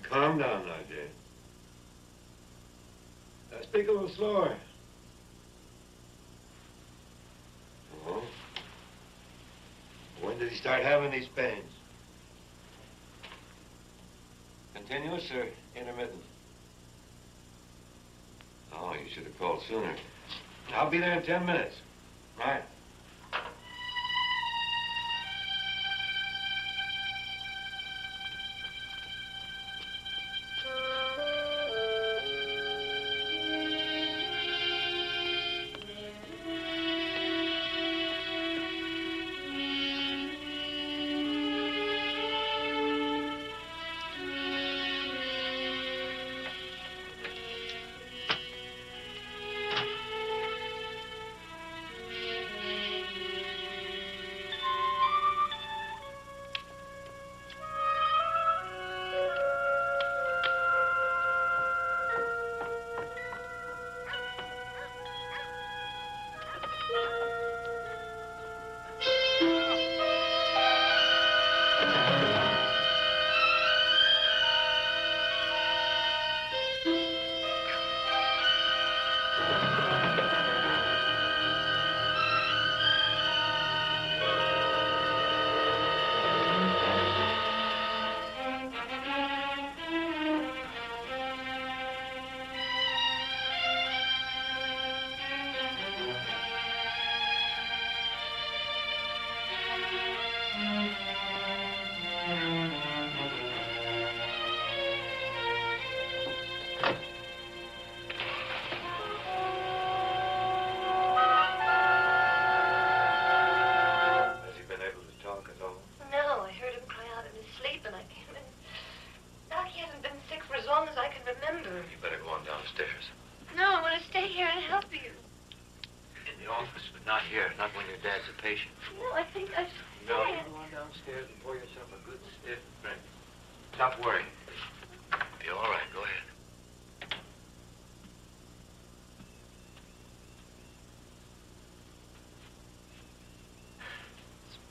Calm down now, Jane. Speak a little slower. Oh. When did he start having these pains? Continuous or intermittent? Oh, you should have called sooner. I'll be there in 10 minutes. Right.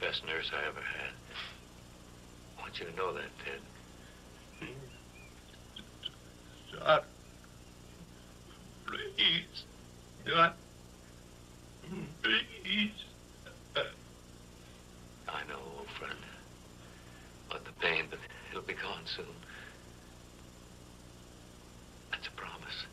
Best nurse I ever had. I want you to know that, Ted. John, please, John, please. I know, old friend. But the pain, but it'll be gone soon. That's a promise.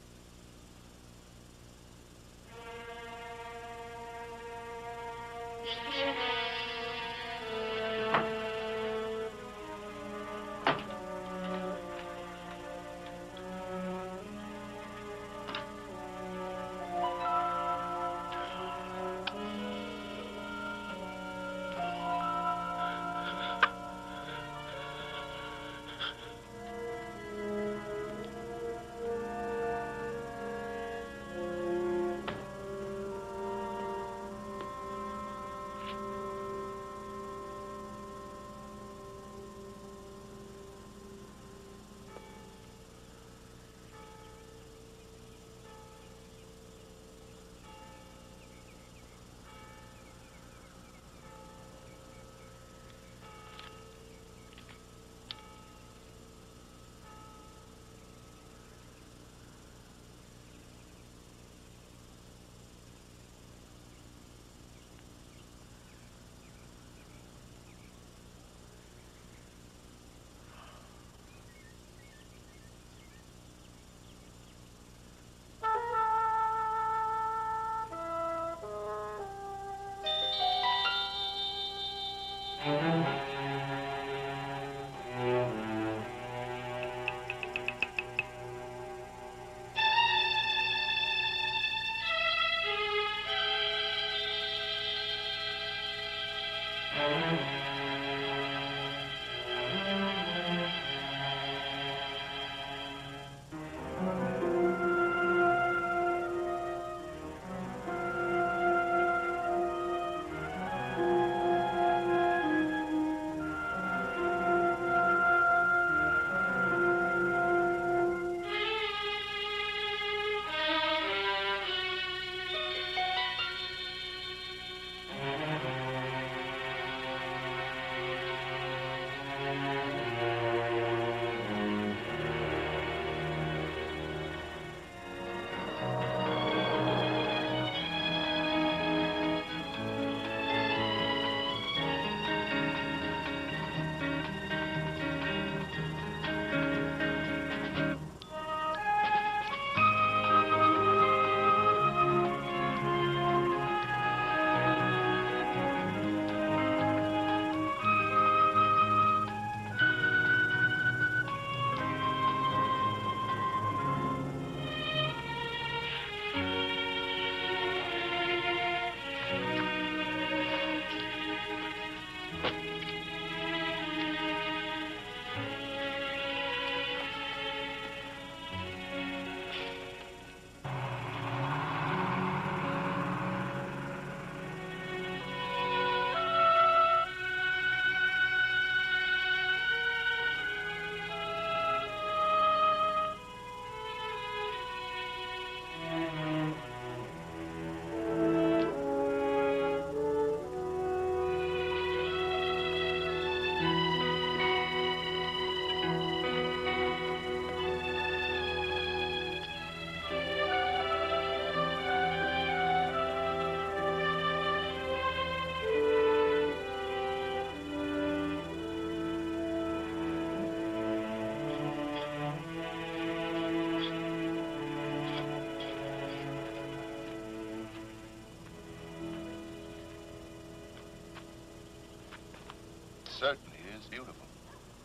certainly is beautiful.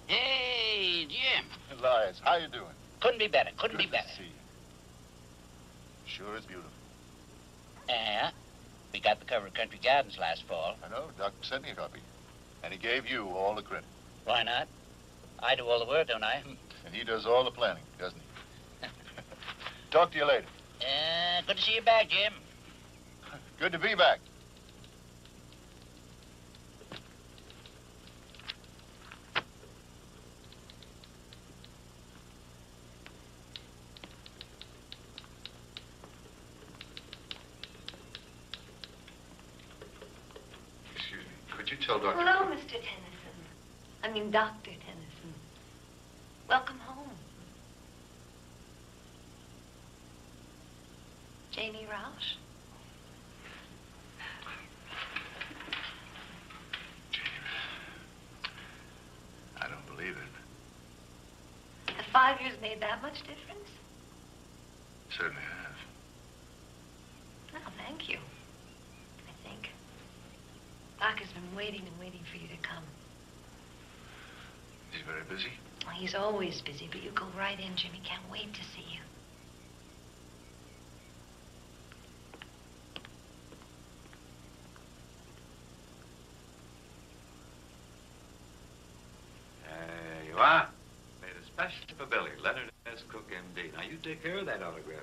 Hey, Jim. Elias, how you doing? Couldn't be better. Couldn't be Good better. to see you. Sure is beautiful. Yeah. We got the cover of Country Gardens last fall. I know. Doctor sent me a copy. And he gave you all the credit. Why not? I do all the work, don't I? And he does all the planning, doesn't he? Talk to you later. Good to see you back, Jim. Good to be back. Excuse me. Could you tell Dr. Hello, Mr. Tennyson. I mean, Dr. Tennyson. Welcome home. Janie Roush. I don't believe it. Have 5 years made that much difference? Certainly has. Oh, thank you. I think. Doc has been waiting and waiting for you to come. He's very busy. Well, he's always busy, but you go right in, Jimmy. Can't wait to see you. There you are. Made a special for Billy, Leonard S. Cook, M.D. Now, you take care of that autograph.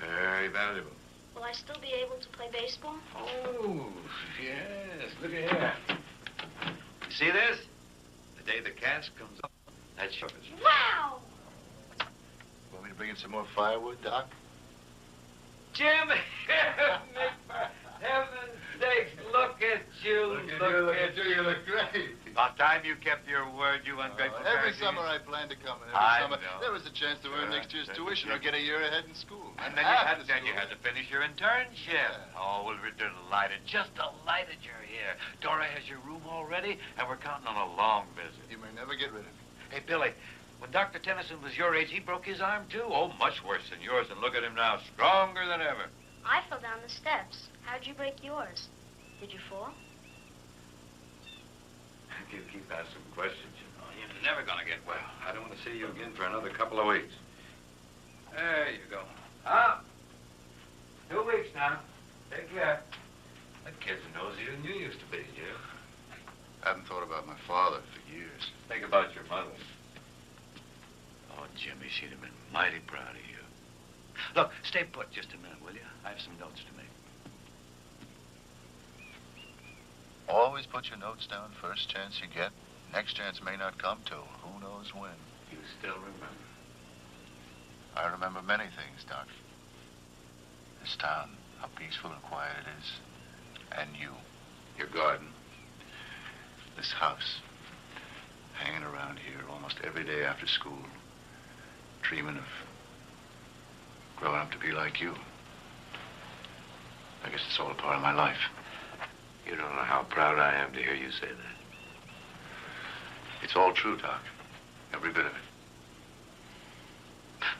Very valuable. Will I still be able to play baseball? Oh, yes. Look at here. You see this? The day the cast comes up, that's yours. Wow! Want me to bring in some more firewood, Doc? Jim! Heaven's sakes, look at you. Look at you. You look great. About time you kept your word, you ungrateful Every bastard. summer I plan to come, and I every summer know. there was a chance to earn next year's tuition or get a year ahead in school. And then you had to finish your internship. Yeah. Oh, well, we're delighted, just delighted you're here. Dora has your room already, and we're counting on a long visit. You may never get rid of me. Hey, Billy, when Dr. Tennyson was your age, he broke his arm, too. Oh, much worse than yours, and look at him now, stronger than ever. I fell down the steps. How'd you break yours? Did you fall? You keep asking questions, you know. You're never going to get well. I don't want to see you again for another couple of weeks. There you go. Up. 2 weeks now. Take care. That kid's nosier than you used to be, Jim. I haven't thought about my father for years. Think about your mother. Oh, Jimmy, she'd have been mighty proud of you. Look, stay put just a minute, will you? I have some notes to make. Always put your notes down first chance you get. Next chance may not come till who knows when. You still remember? I remember many things, Doc. This town, how peaceful and quiet it is. And you. Your garden. This house. Hanging around here almost every day after school. Dreaming of growing up to be like you. I guess it's all a part of my life. You don't know how proud I am to hear you say that. It's all true, Doc. Every bit of it.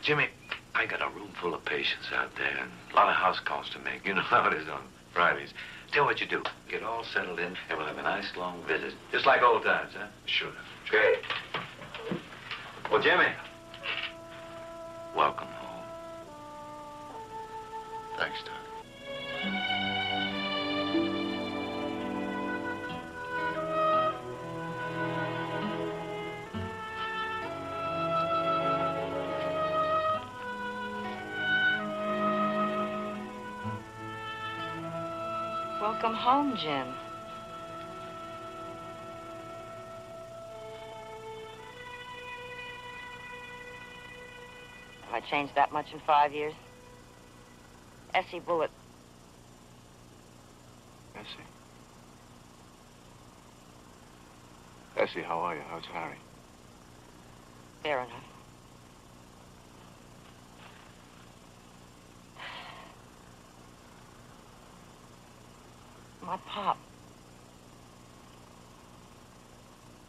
Jimmy, I got a room full of patients out there and a lot of house calls to make. You know how it is on Fridays. Tell what you do. Get all settled in and we'll have a nice long visit. Just like old times, huh? Sure. Great. Well, Jimmy, welcome home. Thanks, Doc. Welcome home, Jim. Have I changed that much in 5 years? Essie Bullitt. Essie. Essie, how are you? How's Harry? Fair enough. My pop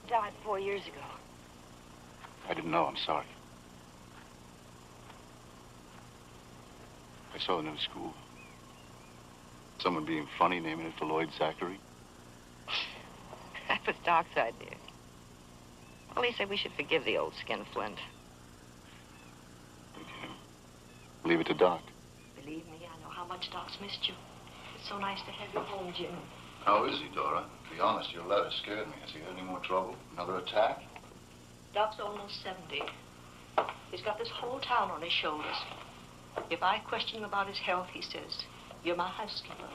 died 4 years ago. I didn't know. I'm sorry. I saw the new school. Someone being funny, naming it for Lloyd Zachary. That was Doc's idea. Well, he said we should forgive the old skinflint. Okay. Leave it to Doc. Believe me, I know how much Doc's missed you. It's so nice to have you home, Jim. How is he, Dora? To be honest, your letter scared me. Has he had any more trouble? Another attack? Doc's almost 70. He's got this whole town on his shoulders. If I question him about his health, he says, "You're my housekeeper,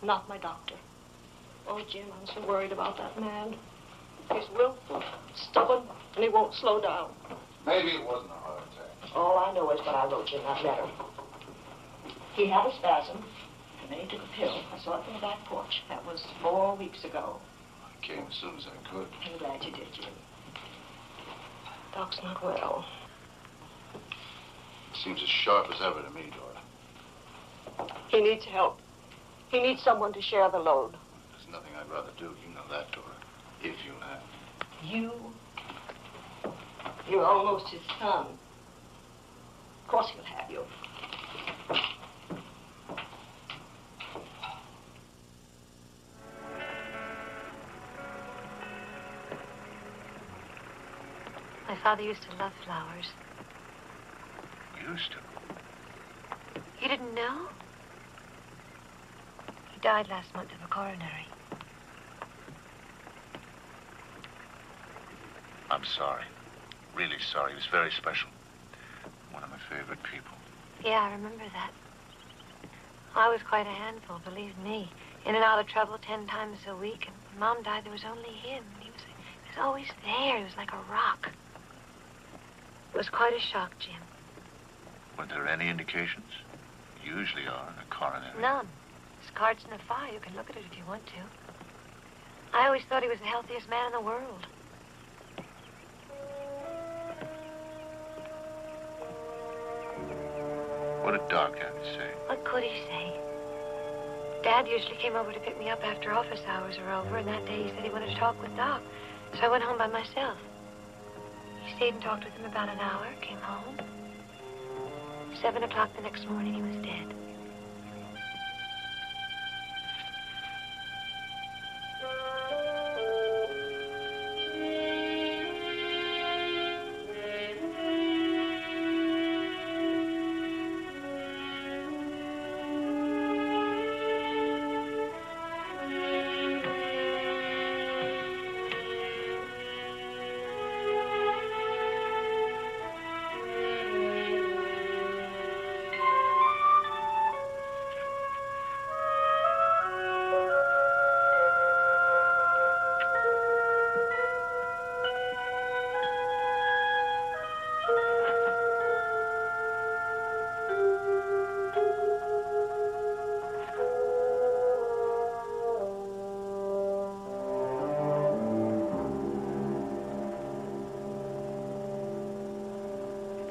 not my doctor." Oh, Jim, I'm so worried about that man. He's willful, stubborn, and he won't slow down. Maybe it wasn't a heart attack. All I know is what I wrote you in that letter. He had a spasm, and then he took a pill. I saw it from the back porch. That was 4 weeks ago. I came as soon as I could. I'm glad you did, Jim. Doc's not well. Seems as sharp as ever to me, Dora. He needs help. He needs someone to share the load. There's nothing I'd rather do. You know that, Dora. If you have. You're almost his son. Of course he'll have you. My father used to love flowers. Used to? You didn't know? He died last month of a coronary. I'm sorry. Really sorry. He was very special. One of my favorite people. Yeah, I remember that. I was quite a handful, believe me. In and out of trouble 10 times a week. And when Mom died, there was only him. He was always there. He was like a rock. It was quite a shock, Jim. Were there any indications? Usually are in a coronary. None. His card's in the file. You can look at it if you want to. I always thought he was the healthiest man in the world. What did Doc have to say? What could he say? Dad usually came over to pick me up after office hours were over, and that day he said he wanted to talk with Doc. So I went home by myself. He stayed and talked with him about an hour, came home. 7 o'clock the next morning, he was dead.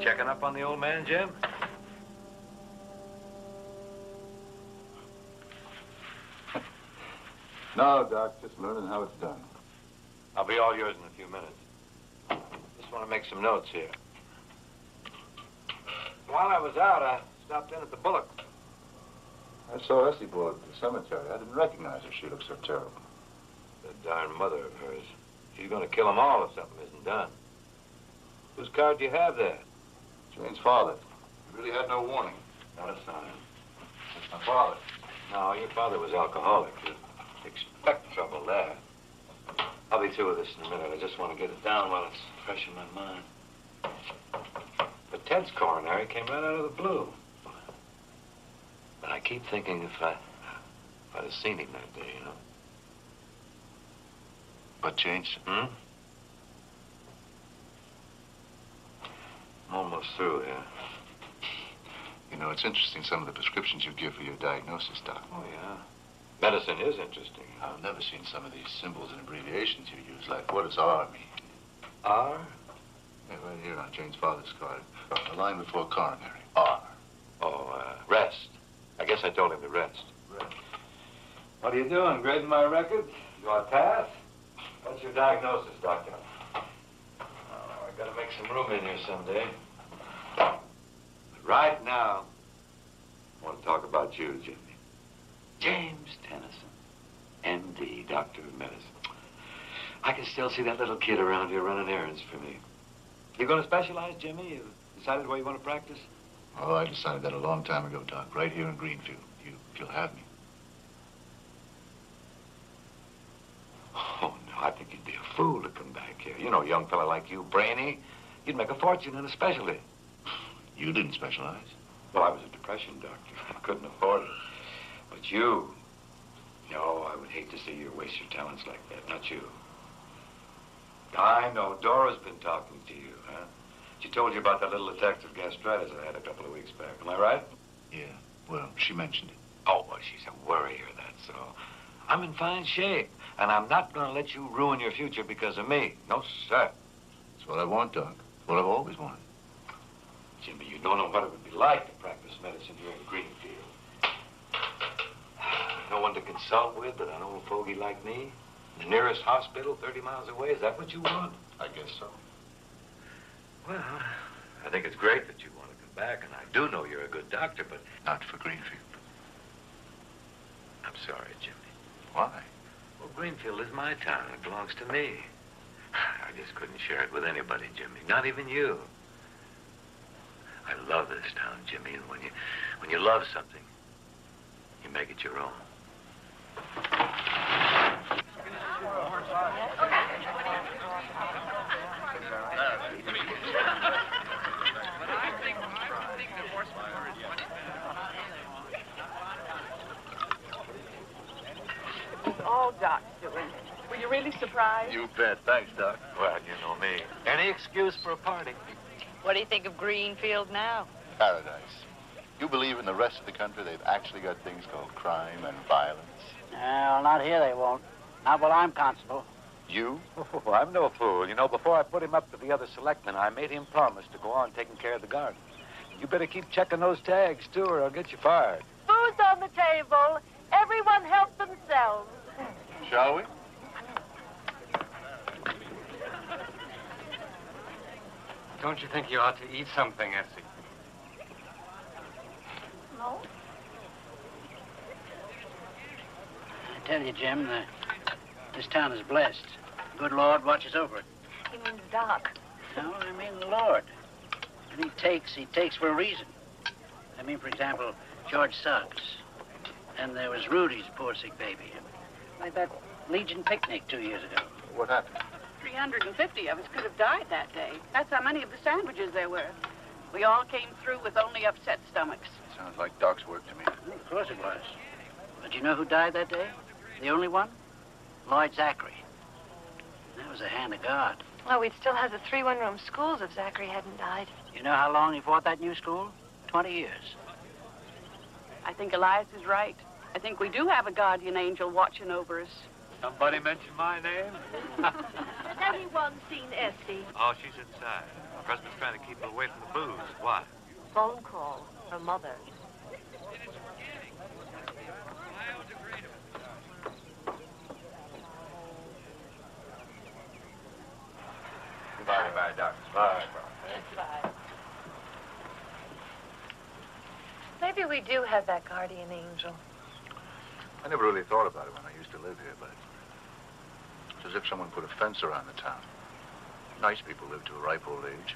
Checking up on the old man, Jim? No, Doc. Just learning how it's done. I'll be all yours in a few minutes. Just want to make some notes here. While I was out, I stopped in at the Bullock. I saw Essie Bull at the cemetery. I didn't recognize her. She looked so terrible. The darn mother of hers. She's going to kill them all if something isn't done. Whose card do you have there? Jane's father. He really had no warning. Not a sign. That's my father. No, your father was alcoholic. You expect trouble there. I'll be through with this in a minute. I just want to get it down while it's fresh in my mind. But Ted's coronary came right out of the blue. But I keep thinking if I'd have seen him that day, you know. What changed? I'm almost through here. You know, it's interesting some of the prescriptions you give for your diagnosis, Doc. Oh, yeah. Medicine is interesting. I've never seen some of these symbols and abbreviations you use, like what does R mean? R? Yeah, right here on Jane's father's card. The line before coronary. R. Oh, rest. I guess I told him to rest. Right. What are you doing, grading my records? You want to pass? What's your diagnosis, Doctor? Oh, I gotta make some room in here someday. But right now, I want to talk about you, Jimmy. James Tennyson, M.D., Doctor of Medicine. I can still see that little kid around here running errands for me. You going to specialize, Jimmy? You decided where you want to practice? Oh, I decided that a long time ago, Doc, right here in Greenfield. You'll have me. Oh, no, I think you'd be a fool to come back here. You know, a young fella like you, brainy, you'd make a fortune in a specialty. You didn't specialize. Well, I was a depression doctor. I couldn't afford it. But you, no, I would hate to see you waste your talents like that, not you. I know, Dora's been talking to you, huh? She told you about that little attack of gastritis I had a couple of weeks back. Am I right? Yeah, well, she mentioned it. Oh, well, she's a worrier, that's all. I'm in fine shape, and I'm not going to let you ruin your future because of me. No, sir. That's what I want, Doc. That's what I've always wanted. Jimmy, you don't know what it would be like to practice medicine here in Greenfield. No one to consult with but an old fogey like me? The nearest hospital 30 miles away? Is that what you want? I guess so. Well, I think it's great that you want to come back, and I do know you're a good doctor, but... Not for Greenfield. I'm sorry, Jimmy. Why? Well, Greenfield is my town. It belongs to me. I just couldn't share it with anybody, Jimmy. Not even you. I love this town, Jimmy, and when you love something, you make it your own. All Doc's doing. Were you really surprised? You bet. Thanks, Doc. Well, you know me. Any excuse for a party. What do you think of Greenfield now? Paradise. You believe in the rest of the country they've actually got things called crime and violence? Well, not here they won't. Not while I'm constable. You? Oh, I'm no fool. You know, before I put him up to the other selectmen, I made him promise to go on taking care of the garden. You better keep checking those tags, too, or I'll get you fired. Food's on the table. Everyone help themselves. Shall we? Don't you think you ought to eat something, Essie? No? I tell you, Jim, this town is blessed. Good Lord watches over it. He means Doc. No, I mean the Lord. When he takes for a reason. I mean, for example, George Suggs. And there was Rudy's poor sick baby. Like that Legion picnic 2 years ago. What happened? 350 of us could have died that day. That's how many of the sandwiches there were. We all came through with only upset stomachs. Sounds like Doc's work to me. Well, of course it was. But you know who died that day? The only one? Lloyd Zachary. That was a hand of God. Well, we'd still have the 3 one-room schools if Zachary hadn't died. You know how long he fought that new school? 20 years. I think Elias is right. I think we do have a guardian angel watching over us. Somebody mention my name? Has anyone seen Essie? Oh, she's inside. Husband's trying to keep her away from the booze. Why? Phone call. Her mother. Goodbye, Doctor. Bye. Bye. Maybe we do have that guardian angel. I never really thought about it when I used to live here, but it's as if someone put a fence around the town. Nice people live to a ripe old age,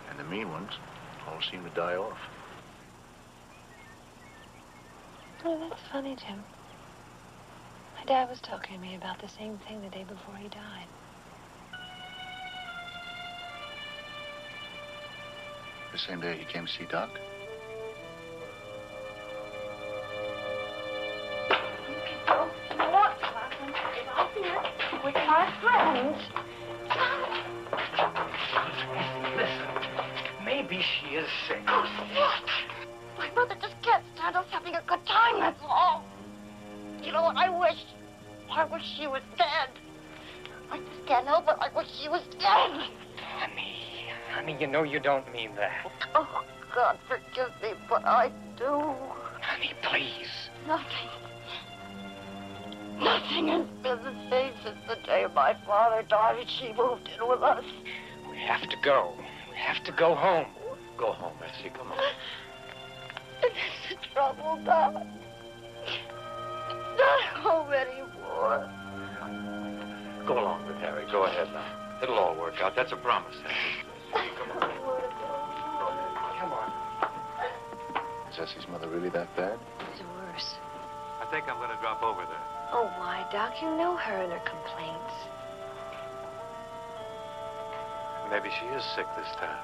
and the mean ones all seem to die off. Oh, that's funny, Jim. My dad was talking to me about the same thing the day before he died. The same day he came to see Doc? With my friends. Listen, maybe she is sick. What? My mother just can't stand us having a good time, that's all. You know what I wish? I wish she was dead. I just can't help it. I wish she was dead. Honey, you know you don't mean that. Oh, God, forgive me, but I do. Honey, please. Nothing. Nothing has been the same since the day my father died and she moved in with us. We have to go. We have to go home. Go home, Essie. Come on. It's the trouble, Doc. Not home anymore. Go along with Harry. Go ahead now. It'll all work out. That's a promise, Harry. Come on. Go ahead. Come on. Is Essie's mother really that bad? It's worse. I think I'm going to drop over there. Oh, why, Doc? You know her and her complaints. Maybe she is sick this time.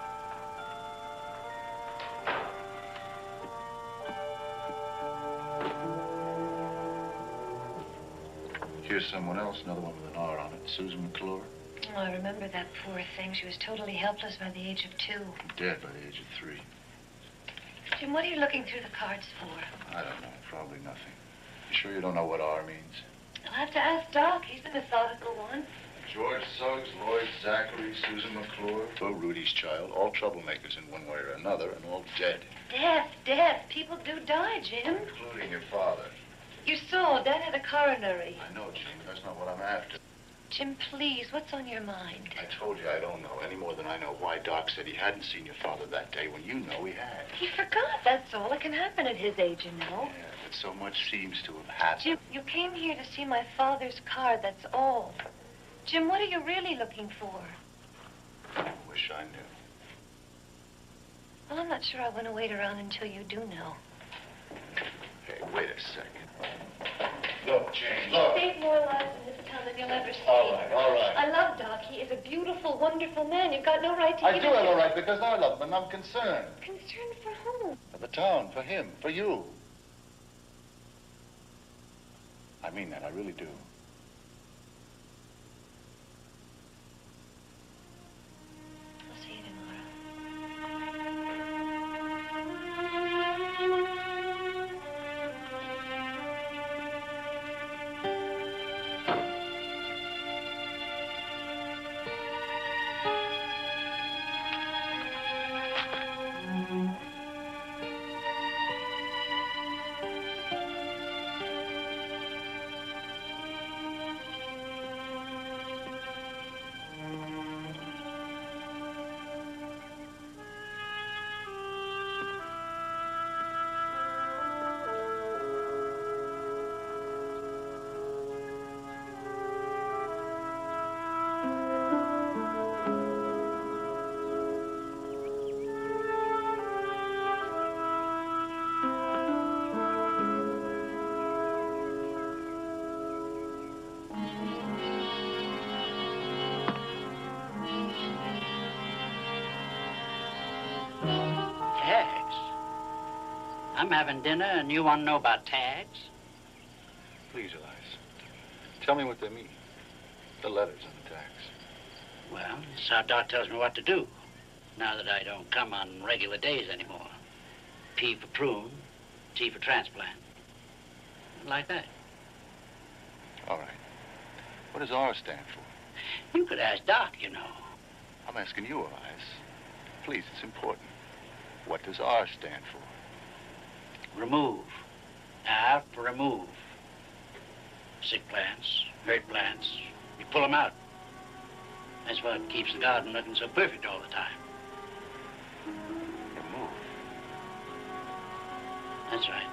Here's someone else, another one with an R on it. Susan McClure. Oh, I remember that poor thing. She was totally helpless by the age of 2. Dead by the age of 3. Jim, what are you looking through the cards for? I don't know. Probably nothing. You sure you don't know what R means? I'll have to ask Doc. He's the methodical one. George Suggs, Lloyd Zachary, Susan McClure. Well, Rudy's child. All troublemakers in one way or another, and all dead. Death. People do die, Jim. Including your father. You saw. Dad had a coronary. I know, Jim. That's not what I'm after. Jim, please, what's on your mind? I told you I don't know any more than I know why Doc said he hadn't seen your father that day when you know he had. He forgot, that's all. It can happen at his age, you know. Yeah, but so much seems to have happened. Jim, you came here to see my father's car, that's all. Jim, what are you really looking for? I wish I knew. Well, I'm not sure I want to wait around until you do know. Hey, wait a second. Look, Jane, look. He's saved more lives in this town than you'll ever see. All right. I love Doc. He is a beautiful, wonderful man. You've got no right to I do have a right because I love him and I'm concerned. Concerned for whom? For the town, for him, for you. I mean that, I really do. I'll see you tomorrow. I'm having dinner, and you want to know about tags? Please, Elias. Tell me what they mean. The letters on the tags. Well, that's how Doc tells me what to do, now that I don't come on regular days anymore. P for prune, T for transplant. Like that. All right. What does R stand for? You could ask Doc, you know. I'm asking you, Elias. Please, it's important. What does R stand for? Remove. R for remove. Sick plants, hurt plants, you pull them out. That's what keeps the garden looking so perfect all the time. Remove. That's right.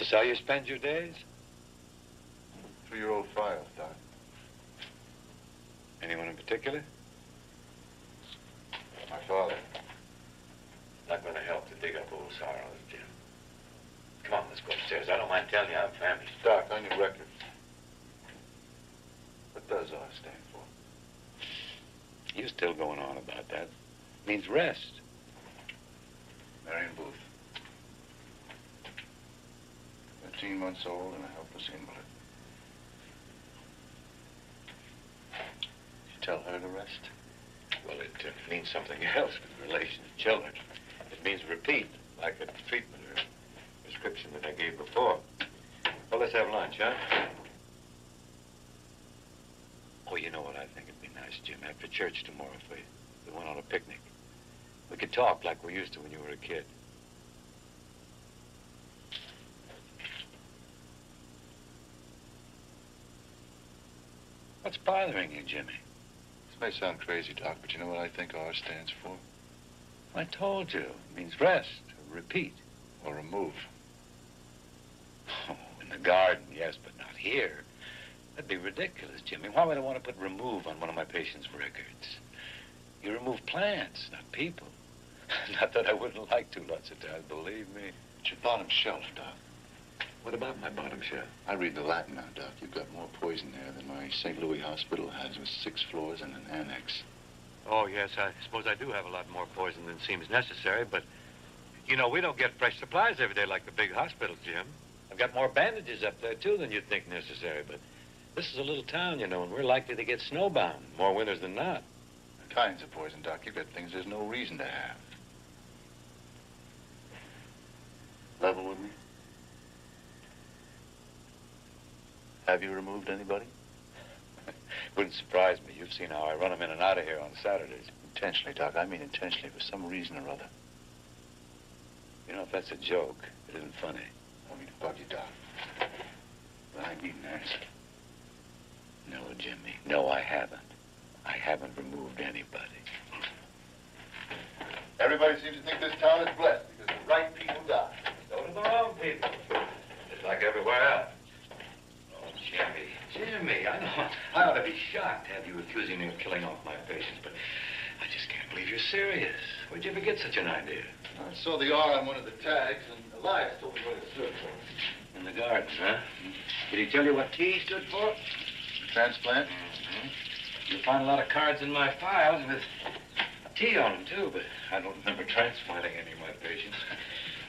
this how you spend your days? 3-year-old files, Doc. Anyone in particular? My father. Not going to help to dig up old sorrows, Jim. Come on, let's go upstairs. I don't mind telling you I'm famished. Doc, on your record, what does R stand for? You still going on about that? It means rest. Marion Booth. 13 months old and a helpless invalid. Did you tell her to rest? Well, it means something else with relation to children. It means repeat, like a treatment or prescription that I gave before. Well, let's have lunch, huh? Oh, you know what I think it'd be nice, Jim? After church tomorrow, if we went on a picnic. We could talk like we used to when you were a kid. What's bothering you, Jimmy? This may sound crazy, Doc, but you know what I think R stands for? I told you. It means rest, or repeat. Or remove. Oh, in the garden, yes, but not here. That'd be ridiculous, Jimmy. Why would I want to put remove on one of my patients' records? You remove plants, not people. Not that I wouldn't like to lots of times, believe me. It's your bottom shelf, Doc. What about my bottom shelf? I read the Latin now, Doc. You've got more poison there than my St. Louis hospital has with 6 floors and an annex. Oh, yes, I suppose I do have a lot more poison than seems necessary, but, you know, we don't get fresh supplies every day like the big hospitals, Jim. I've got more bandages up there, too, than you'd think necessary, but this is a little town, you know, and we're likely to get snowbound more winters than not. Kinds of poison, Doc. You've got things there's no reason to have. Level with me? Have you removed anybody? Wouldn't surprise me. You've seen how I run them in and out of here on Saturdays. Intentionally, Doc. I mean intentionally, for some reason or other. You know, if that's a joke, it isn't funny. I don't mean to bug you, Doc. But I need an answer. No, Jimmy. No, I haven't. I haven't removed anybody. Everybody seems to think this town is blessed because the right people die. So do the wrong people. Just like everywhere else. Oh, Jimmy, I know. I ought to be shocked to have you accusing me of killing off my patients, but I just can't believe you're serious. Where'd you ever get such an idea? I saw the R on one of the tags, and Elias told me what it stood for. In the garden, huh? Did he tell you what T stood for? Transplant? Mm-hmm. You'll find a lot of cards in my files with T on them, too, but I don't remember transplanting any of my patients.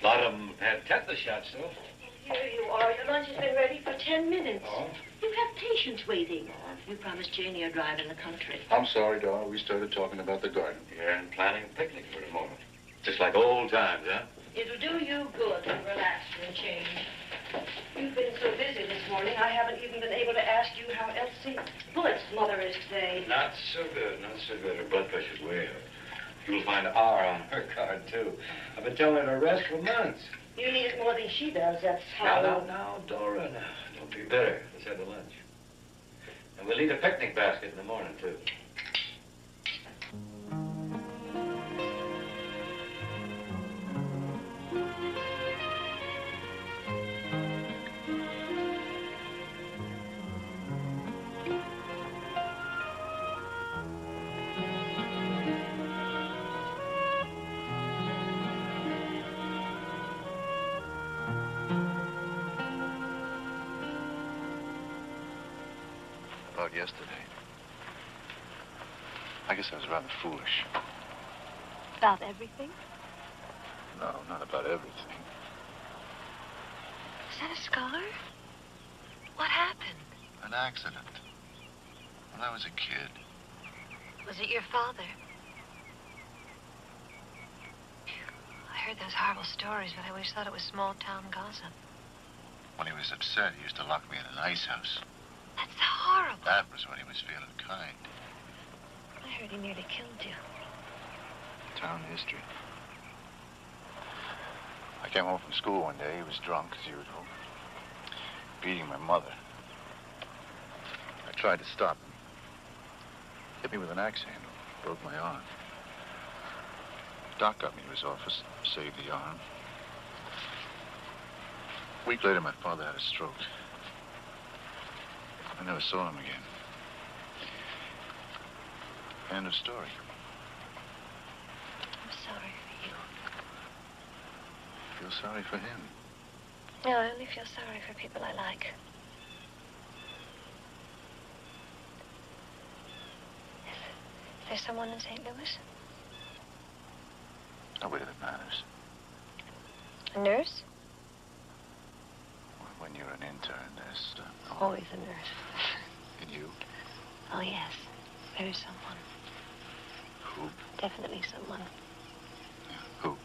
A lot of them had tetanus shots, though. Here you are. Your lunch has been ready for 10 minutes. Oh? You have patients waiting. You promised Janie a drive in the country. I'm sorry, Dora. We started talking about the garden. Yeah, and planning a picnic for a moment. Just like old times, huh? It'll do you good to relax and change. You've been so busy this morning, I haven't even been able to ask you how Elsie Bullett's mother is today. Not so good, not so good. Her blood pressure's way up. You'll find R on her card, too. I've been telling her to rest for months. You need it more than she does, that's how... Now, Dora, now. Don't be bitter. Let's have a lunch. And we'll eat a picnic basket in the morning, too. About yesterday. I guess I was rather foolish. About everything? No, not about everything. Is that a scar? What happened? An accident. When I was a kid. Was it your father? I heard those horrible stories, but I always thought it was small-town gossip. When he was upset, he used to lock me in an ice house. That's horrible. That was when he was feeling kind. I heard he nearly killed you. Town history. I came home from school one day. He was drunk, as usual. Beating my mother. I tried to stop him. Hit me with an axe handle. Broke my arm. Doc got me to his office. Saved the arm. A week later, my father had a stroke. I never saw him again. End of story. I'm sorry for you. Feel sorry for him. No, I only feel sorry for people I like. Is there someone in St. Louis? Nobody that matters. A nurse? When you're an intern, there's... Always a nurse. And you? Oh, yes. There is someone. Who? Definitely someone. Yeah, who?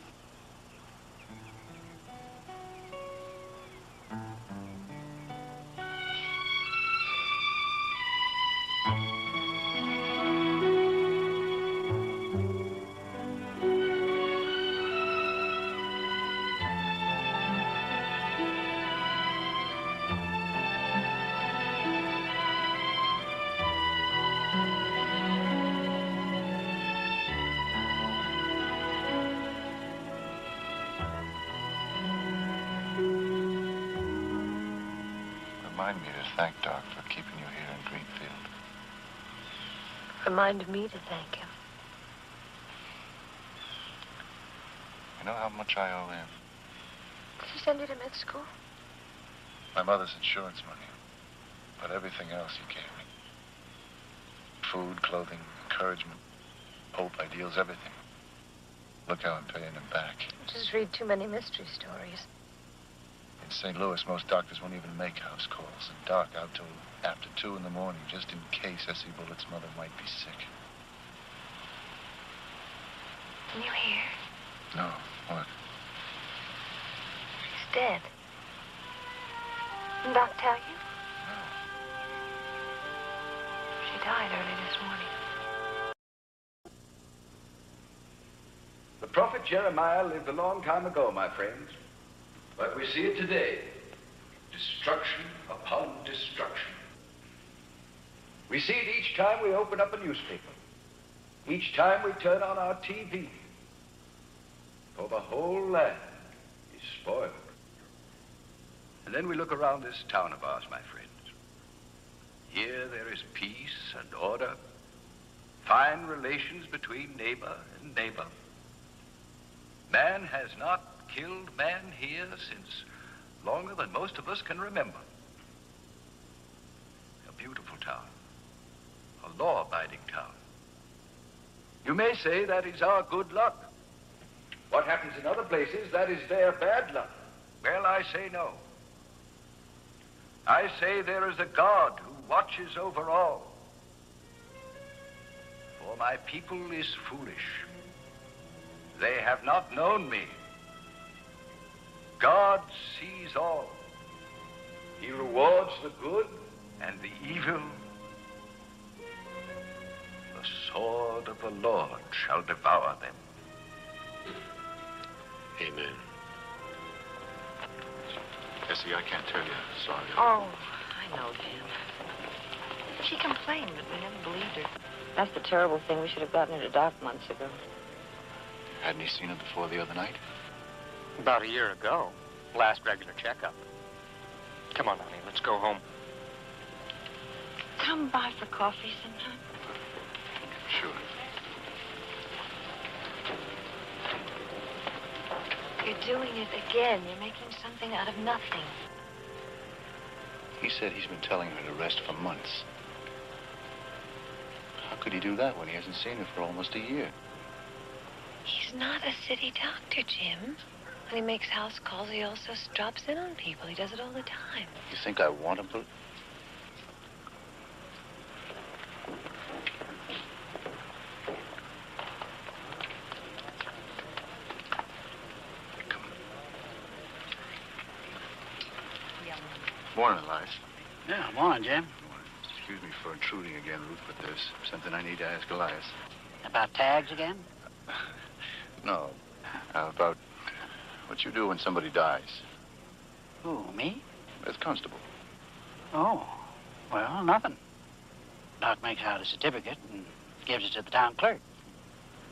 Remind me to thank Doc for keeping you here in Greenfield. Remind me to thank him. You know how much I owe him? Did he send you to med school? My mother's insurance money. But everything else he gave me. Food, clothing, encouragement, hope, ideals, everything. Look how I'm paying him back. You just read too many mystery stories. In St. Louis, most doctors won't even make house calls. And Doc out till after 2 in the morning, just in case S.E. Bullett's mother might be sick. Can you hear? No, what? She's dead. Didn't Doc tell you? No. She died early this morning. The prophet Jeremiah lived a long time ago, my friends. But we see it today. Destruction upon destruction. We see it each time we open up a newspaper. Each time we turn on our TV. For the whole land is spoiled. And then we look around this town of ours, my friends. Here there is peace and order. Fine relations between neighbor and neighbor. Man has not killed man here since longer than most of us can remember. A beautiful town. A law-abiding town. You may say that is our good luck. What happens in other places, that is their bad luck. Well, I say no. I say there is a God who watches over all. For my people is foolish. They have not known me. God sees all. He rewards the good and the evil. The sword of the Lord shall devour them. Amen. Essie, I can't tell you. Sorry. Oh, I know, Jim. She complained, but we never believed her. That's the terrible thing. We should have gotten her to Doc months ago. Hadn't he seen her before the other night? About a year ago. Last regular checkup. Come on, honey, let's go home. Come by for coffee sometime. Sure. You're doing it again. You're making something out of nothing. He said he's been telling her to rest for months. How could he do that when he hasn't seen her for almost a year? He's not a city doctor, Jim. When he makes house calls, he also drops in on people. He does it all the time. You think I want to believe? Morning, Elias. Yeah, morning, Jim. Excuse me for intruding again, Ruth, but there's something I need to ask Elias. About tags again? No. About what you do when somebody dies. Who, me? As constable. Oh, well, nothing. Doc makes out a certificate and gives it to the town clerk.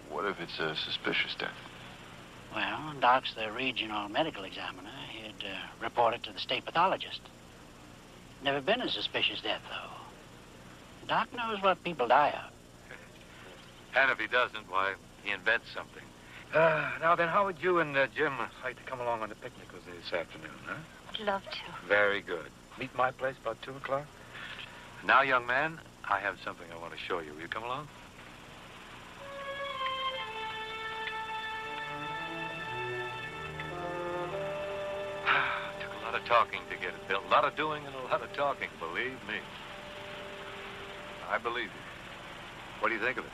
What if it's a suspicious death? Well, Doc's the regional medical examiner. He'd report it to the state pathologist. Never been a suspicious death, though. Doc knows what people die of. And if he doesn't, why, he invents something. Now then, how would you and Jim like to come along on the picnic with me this afternoon, huh? I'd love to. Very good. Meet my place about 2 o'clock. Now, young man, I have something I want to show you. Will you come along? Took a lot of talking to get it built. A lot of doing and a lot of talking, believe me. I believe you. What do you think of it?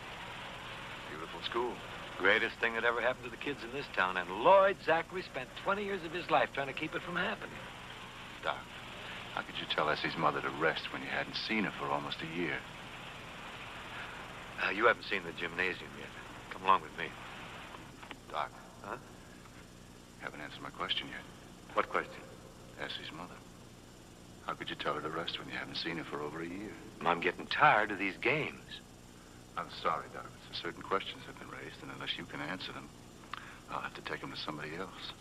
Beautiful school. Greatest thing that ever happened to the kids in this town. And Lloyd Zachary spent 20 years of his life trying to keep it from happening. Doc, how could you tell Essie's mother to rest when you hadn't seen her for almost a year? You haven't seen the gymnasium yet. Come along with me. Doc. Huh? You haven't answered my question yet. What question? Essie's mother. How could you tell her to rest when you haven't seen her for over a year? I'm getting tired of these games. I'm sorry, Doc. Certain questions have been raised, and unless you can answer them, I'll have to take them to somebody else.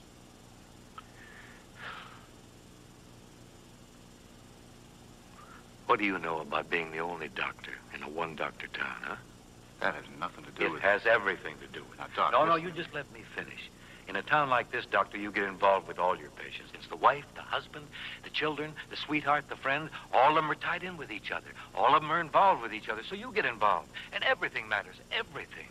What do you know about being the only doctor in a one-doctor town, huh? That has nothing to do with it. It has everything to do with it. Now, Doc, No, you just let me finish. In a town like this, Doctor, you get involved with all your patients. It's the wife, the husband, the children, the sweetheart, the friend. All of them are tied in with each other. All of them are involved with each other, so you get involved. And everything matters, everything.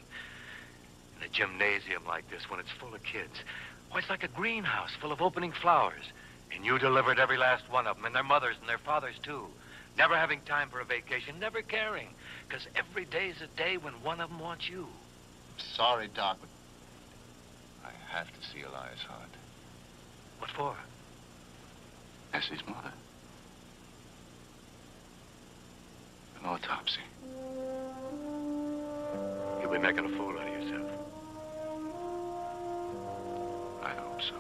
In a gymnasium like this, when it's full of kids, why, it's like a greenhouse full of opening flowers. And you delivered every last one of them, and their mothers and their fathers, too. Never having time for a vacation, never caring. Because every day's a day when one of them wants you. Sorry, Doc, but I have to see Elias Hart. What for? Essie's mother. An autopsy. You'll be making a fool out of yourself. I hope so.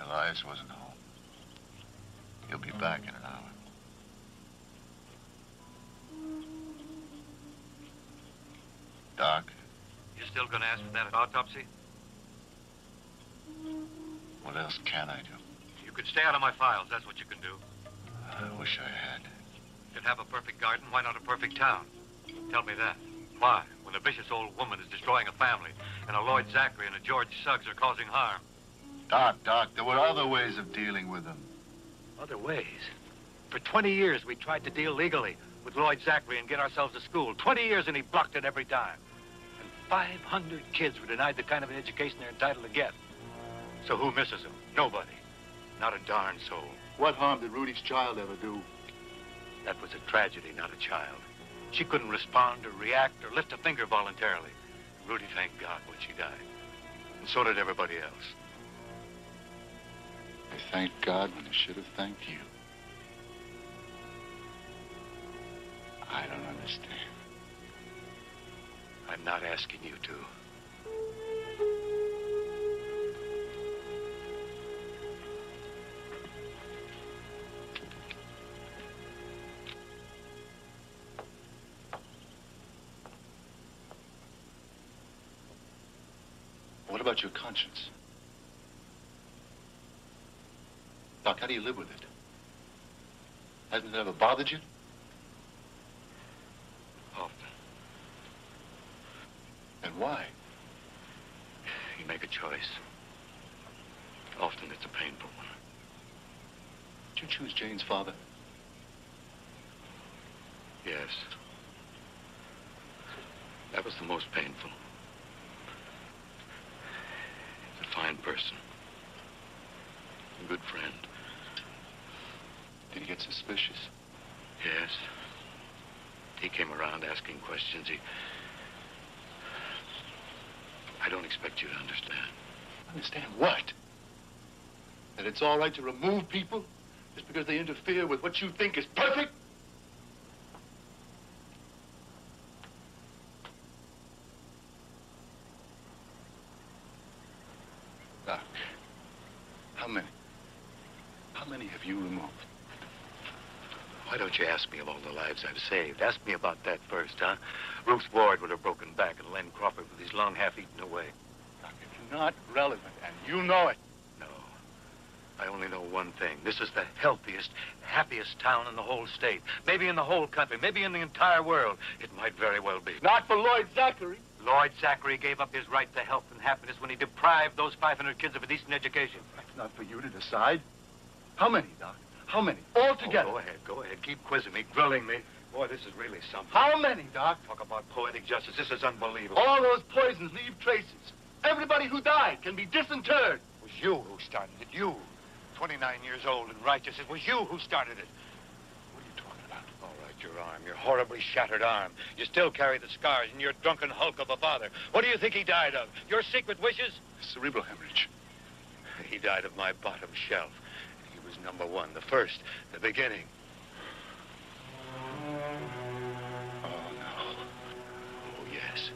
Elias wasn't home. He'll be back in an hour. Doc? You still gonna ask for that autopsy? What else can I do? You could stay out of my files, that's what you can do. I wish I had. You could have a perfect garden, why not a perfect town? Tell me that. Why? When a vicious old woman is destroying a family, and a Lloyd Zachary and a George Suggs are causing harm. Doc, there were other ways of dealing with them. Other ways? For 20 years, we tried to deal legally with Lloyd Zachary and get ourselves to school. 20 years, and he blocked it every time. And 500 kids were denied the kind of an education they're entitled to get. So who misses him? Nobody. Not a darn soul. What harm did Rudy's child ever do? That was a tragedy, not a child. She couldn't respond or react or lift a finger voluntarily. Rudy thanked God when she died. And so did everybody else. They thanked God when they should have thanked you. I don't understand. I'm not asking you to. What about your conscience? Doc, how do you live with it? Hasn't it ever bothered you? Often. And why? You make a choice. Often it's a painful one. Did you choose Jane's father? Yes. That was the most painful. He's a fine person. A good friend. Did he get suspicious? Yes. He came around asking questions. I don't expect you to understand. Understand what? That it's all right to remove people just because they interfere with what you think is perfect? Doc, how many have you removed? Why don't you ask me of all the lives I've saved? Ask me about that first, huh? Ruth Ward with her broken back and Len Crawford with his lung half eaten away. Doc, it's not relevant, and you know it. No. I only know one thing. This is the healthiest, happiest town in the whole state. Maybe in the whole country. Maybe in the entire world. It might very well be. Not for Lloyd Zachary. Lloyd Zachary gave up his right to health and happiness when he deprived those 500 kids of a decent education. That's not for you to decide. How many, Doc? How many? All together. Oh, go ahead. Keep quizzing me, grilling me. Boy, this is really something. How many, Doc? Talk about poetic justice. This is unbelievable. All those poisons leave traces. Everybody who died can be disinterred. It was you who started it. You. 29 years old and righteous. It was you who started it. What are you talking about? All right, your arm. Your horribly shattered arm. You still carry the scars in your drunken hulk of a father. What do you think he died of? Your secret wishes? Cerebral hemorrhage. He died of my bottom shelf. He was number one, the first, the beginning. Oh, no. Oh, yes.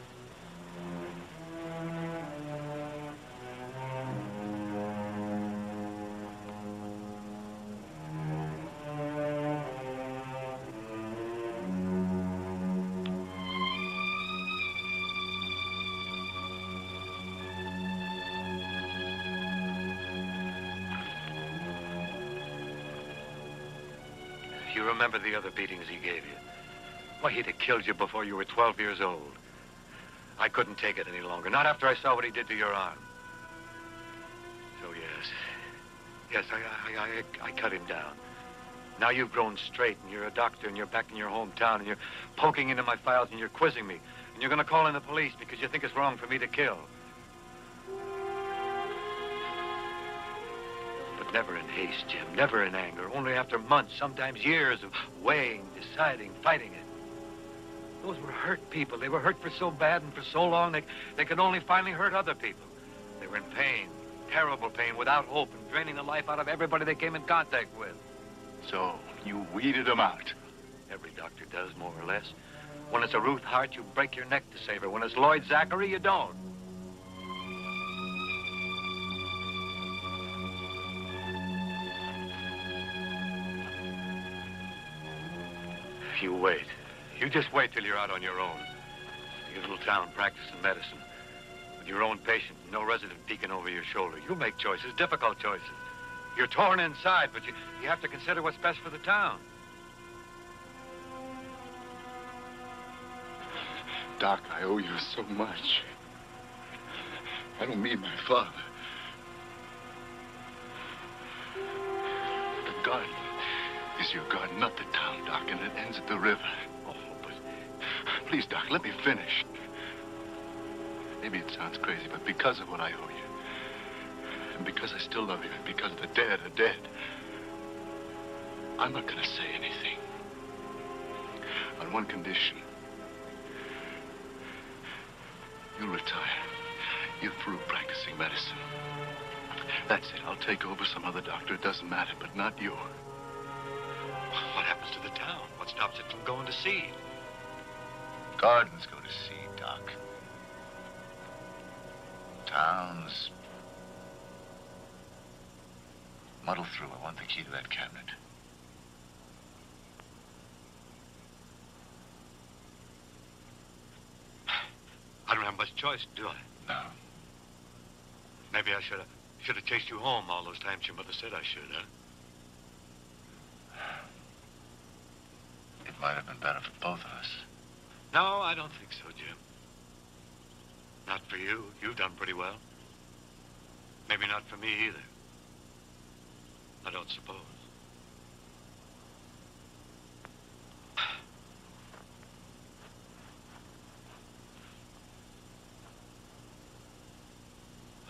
You remember the other beatings he gave you? Why, he'd have killed you before you were 12 years old. I couldn't take it any longer, not after I saw what he did to your arm. So, yes, I cut him down. Now you've grown straight, and you're a doctor, and you're back in your hometown, and you're poking into my files, and you're quizzing me. And you're going to call in the police because you think it's wrong for me to kill. But never in haste, Jim, never in anger. Only after months, sometimes years of weighing, deciding, fighting it. Those were hurt people. They were hurt for so bad and for so long they could only finally hurt other people. They were in pain, terrible pain, without hope, and draining the life out of everybody they came in contact with. So you weeded them out? Every doctor does, more or less. When it's a Ruth Hart, you break your neck to save her. When it's Lloyd Zachary, you don't. You wait. You just wait till you're out on your own. Your little town practicing medicine. With your own patient, no resident peeking over your shoulder. You make choices, difficult choices. You're torn inside, but you have to consider what's best for the town. Doc, I owe you so much. I don't mean my father. The garden is your garden, not the town, Doc, and it ends at the river. Oh, but please, Doc, let me finish. Maybe it sounds crazy, but because of what I owe you, and because I still love you, and because the dead are dead, I'm not going to say anything. On one condition. You'll retire. You're through practicing medicine. That's it. I'll take over some other doctor. It doesn't matter, but not you. What happens to the town? What stops it from going to seed? Gardens go to seed, Doc. Towns muddle through. I want the key to that cabinet. I don't have much choice, do I? No. Maybe I should have chased you home all those times your mother said I should, huh? It might have been better for both of us. No, I don't think so, Jim. Not for you. You've done pretty well. Maybe not for me either. I don't suppose.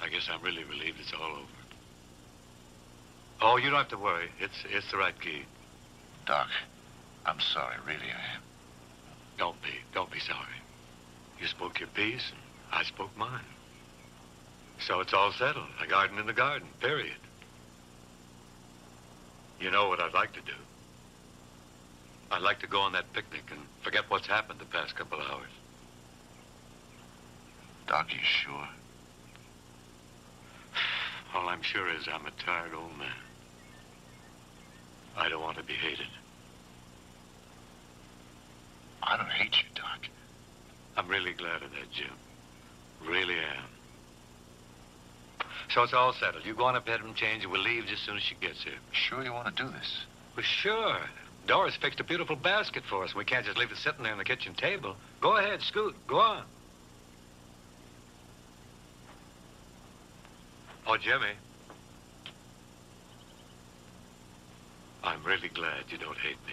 I guess I'm really relieved it's all over. Oh, you don't have to worry. It's the right key. Doc, I'm sorry, really I am. Don't be sorry. You spoke your piece, and I spoke mine. So it's all settled. A garden in the garden, period. You know what I'd like to do? I'd like to go on that picnic and forget what's happened the past couple of hours. Doc, you sure? All I'm sure is I'm a tired old man. I don't want to be hated. I don't hate you, Doc. I'm really glad of that, Jim. Really am. So it's all settled. You go on up ahead and change, and we'll leave just as soon as she gets here. Sure you want to do this? Well, sure. Dora's fixed a beautiful basket for us. We can't just leave it sitting there on the kitchen table. Go ahead, Scoot. Go on. Oh, Jimmy. I'm really glad you don't hate me.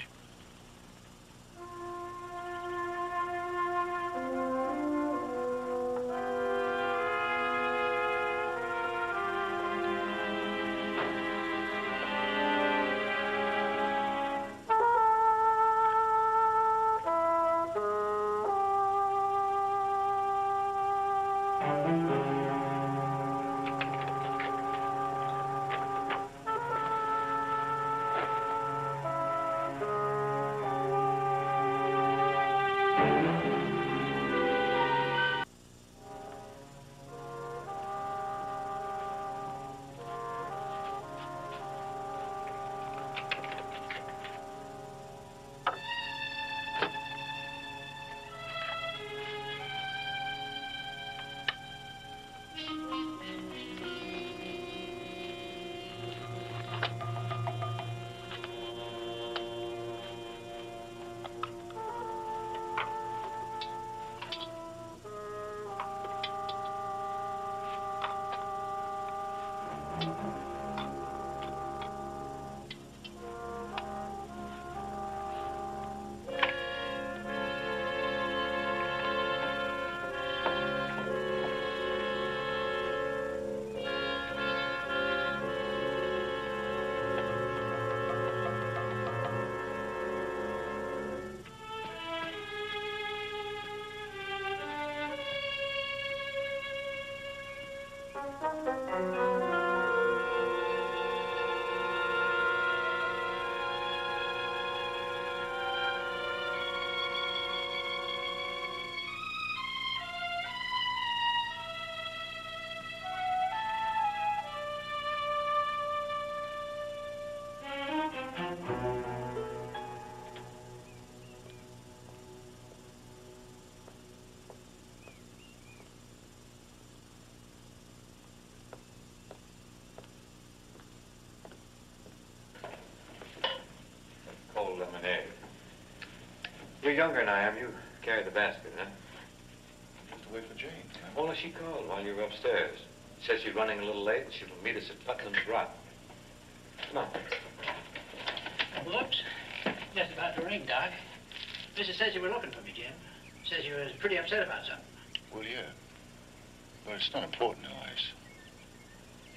Cold lemonade. You're younger than I am. You carry the basket, huh? Just to wait for Jane. Oh, no, she called while you were upstairs. Said she's running a little late and she'll meet us at Putnam's Rock. Come on. Whoops. Just about to ring, Doc. Mrs. says you were looking for me, Jim. Says you were pretty upset about something. Well, yeah. But it's not important, Elias.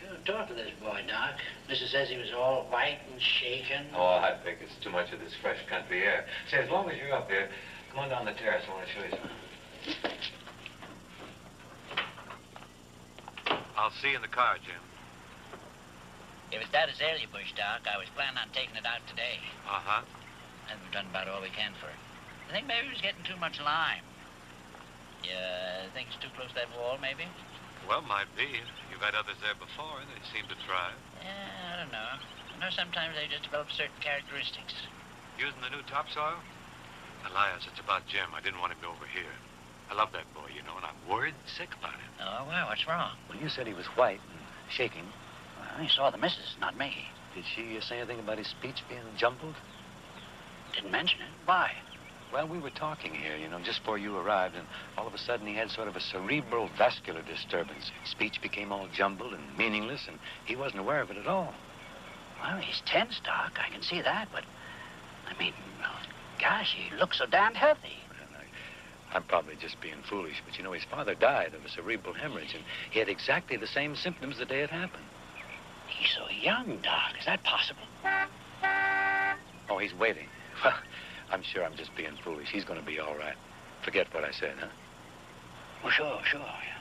You talk to this boy, Doc. Mrs. says he was all white and shaken. Oh, I think it's too much of this fresh country air. Say, as long as you're up here, come on down the terrace. I want to show you something. I'll see you in the car, Jim. If it's that azalea bush, Doc, I was planning on taking it out today. Uh-huh. And we've done about all we can for it. I think maybe it was getting too much lime. You think it's too close to that wall, maybe? Well, might be. You've had others there before, and they seem to thrive. Yeah, I don't know. I know sometimes they just develop certain characteristics. Using the new topsoil? Elias, it's about Jim. I didn't want him to overhear. I love that boy, you know, and I'm worried sick about him. Oh, why? What's wrong? Well, you said he was white and shaking. Well, I saw the missus, not me. Did she say anything about his speech being jumbled? Didn't mention it. Why? Well, we were talking here, you know, just before you arrived, and all of a sudden he had sort of a cerebral vascular disturbance. His speech became all jumbled and meaningless, and he wasn't aware of it at all. Well, he's tense, Doc. I can see that, but, I mean, gosh, he looks so damned healthy. Well, I'm probably just being foolish, but, you know, his father died of a cerebral hemorrhage, and he had exactly the same symptoms the day it happened. He's so young, Doc. Is that possible? Oh, he's waiting. Well, I'm sure I'm just being foolish. He's going to be all right. Forget what I said, huh? Well, sure, yeah.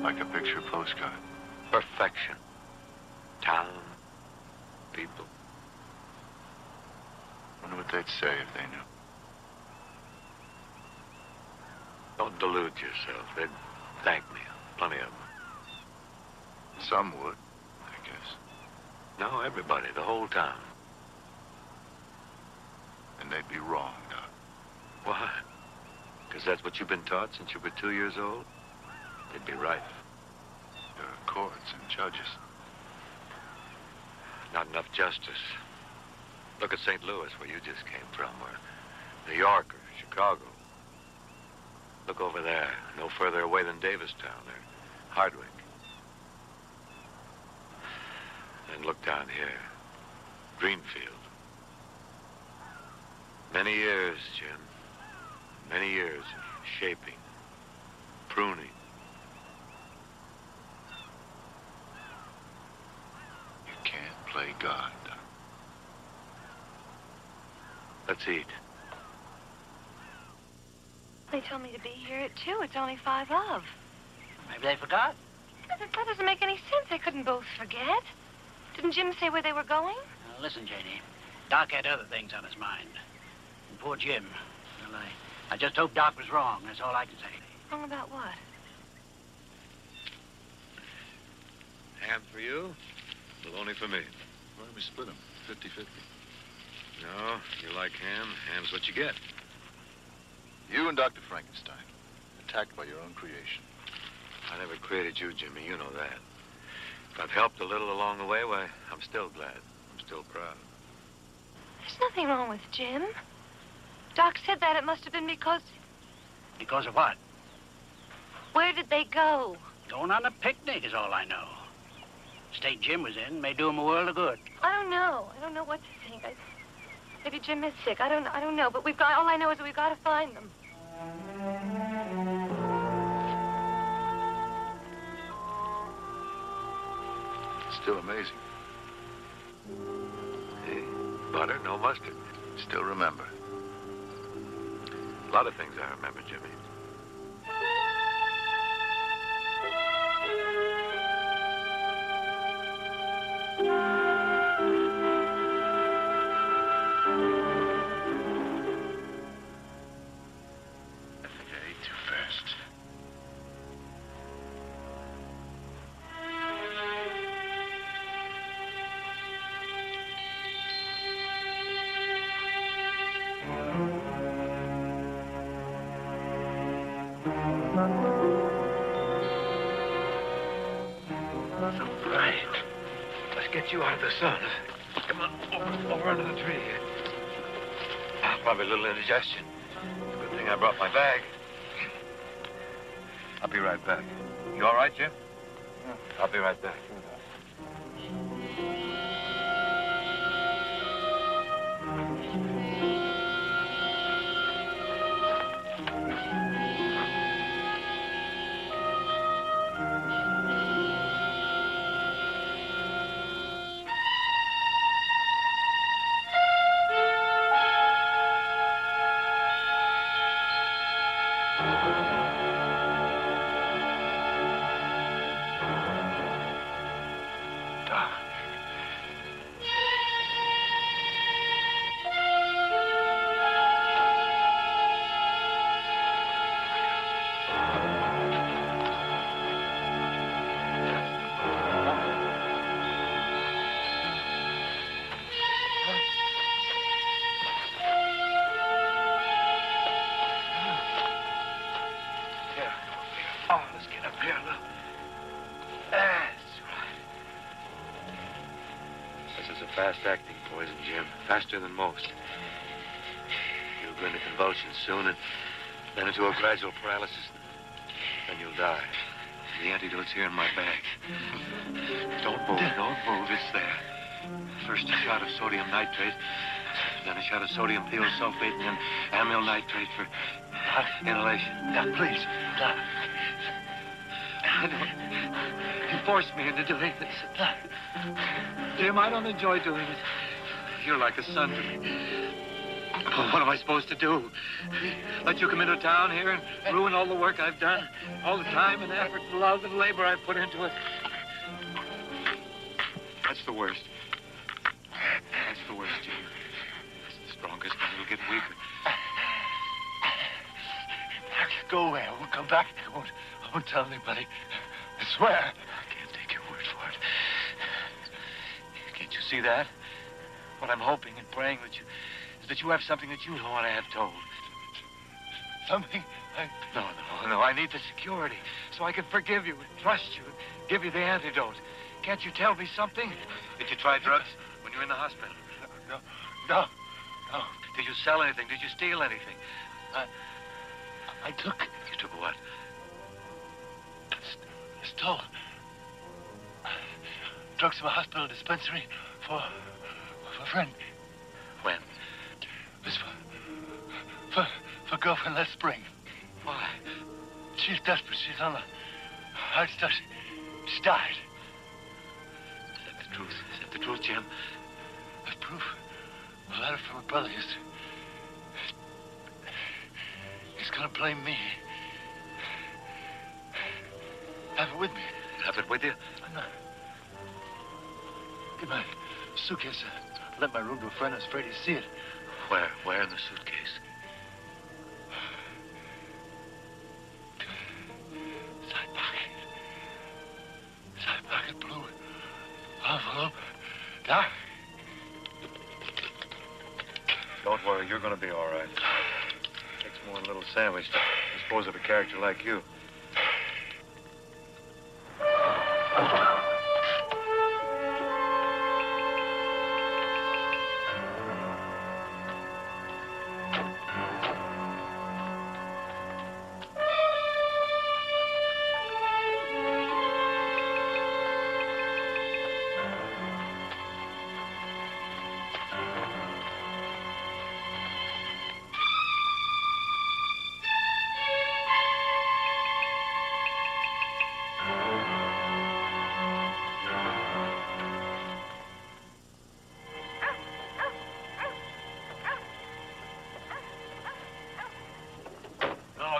Like a picture postcard. Perfection. Town, people. Wonder what they'd say if they knew. Don't delude yourself. They'd thank me. Plenty of them. Some would, I guess. No, everybody, the whole town. And they'd be wrong, Doc. Why? Because that's what you've been taught since you were 2 years old? They'd be right. There are courts and judges. Not enough justice. Look at St. Louis, where you just came from, or New York or Chicago. Look over there, no further away than Davistown or Hardwick. And look down here, Greenfield. Many years, Jim. Many years of shaping, pruning. You can't play God, Doc. Let's eat. They told me to be here at 2. It's only 5 of. Maybe they forgot. That doesn't make any sense. They couldn't both forget. Didn't Jim say where they were going? Now, listen, Janie. Doc had other things on his mind. And poor Jim. Well, I just hope Doc was wrong. That's all I can say. Wrong about what? Ham for you, bologna for me. Why don't we split them? 50-50. No, you like ham, ham's what you get. You and Dr. Frankenstein, attacked by your own creation. I never created you, Jimmy, you know that. If I've helped a little along the way, why, I'm still glad. I'm still proud. There's nothing wrong with Jim. Doc said that it must have been because... Because of what? Where did they go? Going on a picnic is all I know. State Jim was in may do him a world of good. I don't know. I don't know what to think. Maybe Jim is sick. I don't know. But all I know is that we've got to find them. It's still amazing. Hey, butter, no mustard. Still remember. A lot of things I remember, Jimmy. You out of the sun. Come on, over under the tree here. Probably a little indigestion. Good thing I brought my bag. I'll be right back. You all right, Jim? Yeah. I'll be right back. fast-acting poison, Jim. Faster than most. You'll go into convulsions soon, and then into a gradual paralysis. Then you'll die. The antidote's here in my bag. Don't move, don't move. It's there. First a shot of sodium nitrate, then a shot of sodium thiosulfate, and then amyl nitrate for inhalation. Doc, please. Doc. You forced me into doing this. Doc. Jim, I don't enjoy doing it. You're like a son to me. What am I supposed to do? Let you come into town here and ruin all the work I've done? All the time and effort and love and labor I've put into it? That's the worst. That's the worst, Jim. It's the strongest, and it'll get weaker. Go away. I won't come back. I won't tell anybody. I swear. I can't take your word for it. Can't you see that? What I'm hoping and praying is that you have something that you don't want to have told. Something? No. I need the security so I can forgive you and trust you and give you the antidote. Can't you tell me something? Did you try drugs when you were in the hospital? No. Did you sell anything? Did you steal anything? I took... You took what? Stole drugs from a hospital dispensary for a friend. When? This for girlfriend last spring. Why? She's desperate. She's on a heart stuff. She died. Is that the truth? Is that the truth, Jim? There's proof. A letter from her brother. He's gonna blame me. Have it with me. Have it with you? Get my suitcase. Lent my room to a friend. I was afraid he'd see it. Where in the suitcase? Side pocket, blue envelope. Doc? Don't worry, you're going to be all right. Takes more than a little sandwich to dispose of a character like you.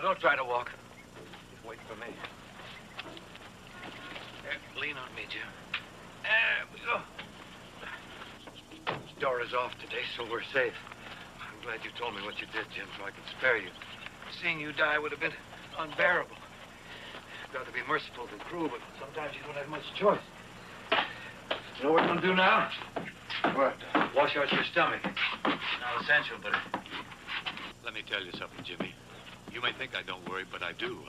Don't try to walk. Just wait for me. There, lean on me, Jim. There we go. This door is off today, so we're safe. I'm glad you told me what you did, Jim, so I could spare you. Seeing you die would have been unbearable. You've got to be merciful and cruel, but sometimes you don't have much choice. You know what we're going to do now? What? Wash out your stomach. Not essential, but... Let me tell you something, Jimmy. You may think I don't worry, but I do.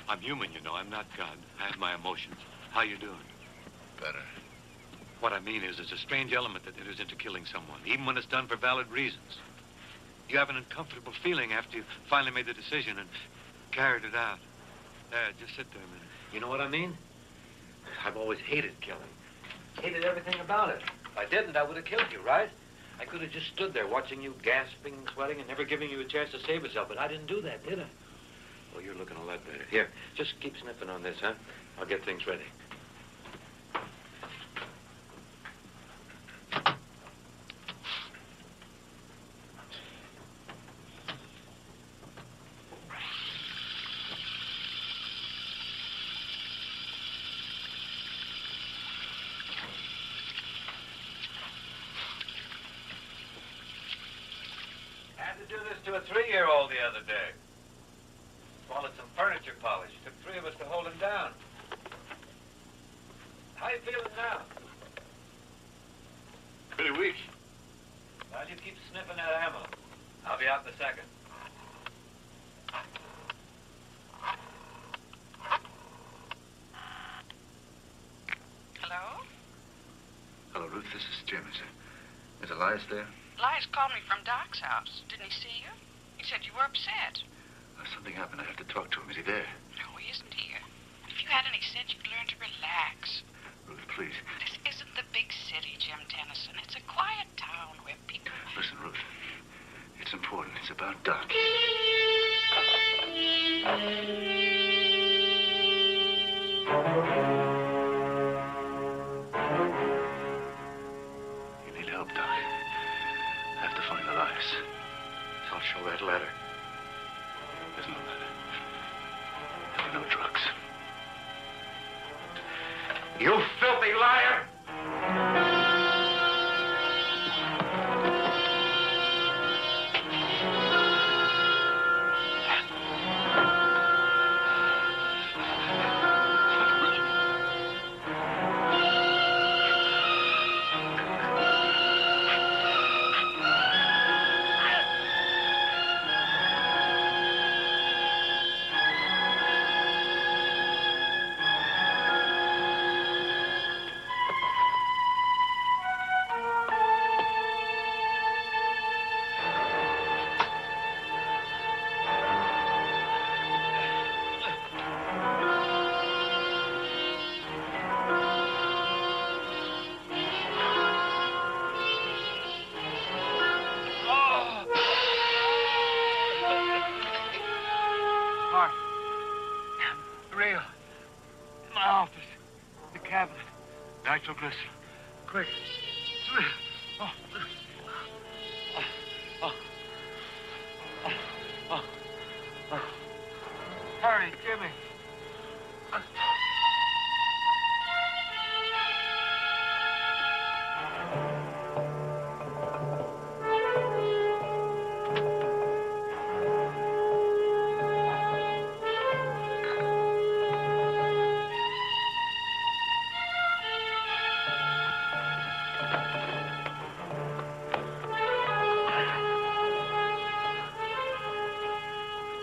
I'm human, you know. I'm not God. I have my emotions. How you doing? Better. What I mean is, there's a strange element that enters into killing someone, even when it's done for valid reasons. You have an uncomfortable feeling after you finally made the decision and carried it out. There, just sit there a minute. You know what I mean? I've always hated killing. Hated everything about it. If I didn't, I would have killed you, right? I could have just stood there watching you gasping and sweating and never giving you a chance to save yourself, but I didn't do that, did I? Well, you're looking a lot better. Here, just keep sniffing on this, huh? I'll get things ready. Do this to a 3-year-old the other day. Swallowed some furniture polish. Took 3 of us to hold him down. How you feeling now? Pretty weak. Well, you keep sniffing that ammo. I'll be out in a second. Hello? Hello, Ruth. This this is Jim. Is Elias there? Elias called me from Doc's house. Didn't he see you? He said you were upset. Something happened. I have to talk to him. Is he there? No, he isn't here. If you had any sense, you'd learn to relax. Ruth, please. This isn't the big city, Jim Tennyson. It's a quiet town where people... Listen, Ruth. It's important. It's about Doc. You need help, Doc. I have to find Elias. So I'll show that letter. There's no letter. There were no drugs. You filthy liar! Nitroglycerin. Quick. It's real. Oh. Oh. Oh. Oh. Oh. Hurry, Jimmy.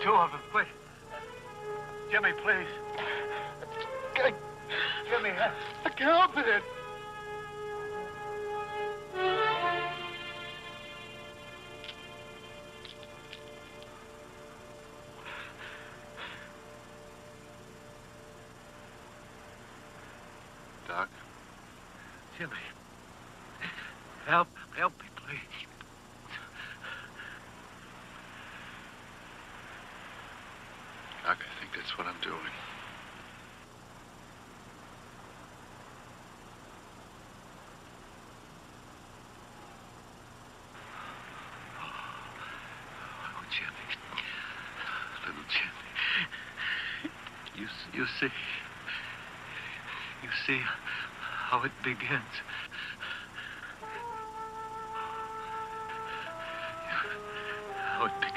Two of them, quick. Jimmy, please. Jimmy, I can't help it. Doc? Jimmy, help me, please. Doc, I think that's what I'm doing. Oh, Jimmy. Little Jimmy. You see how it begins. How it begins.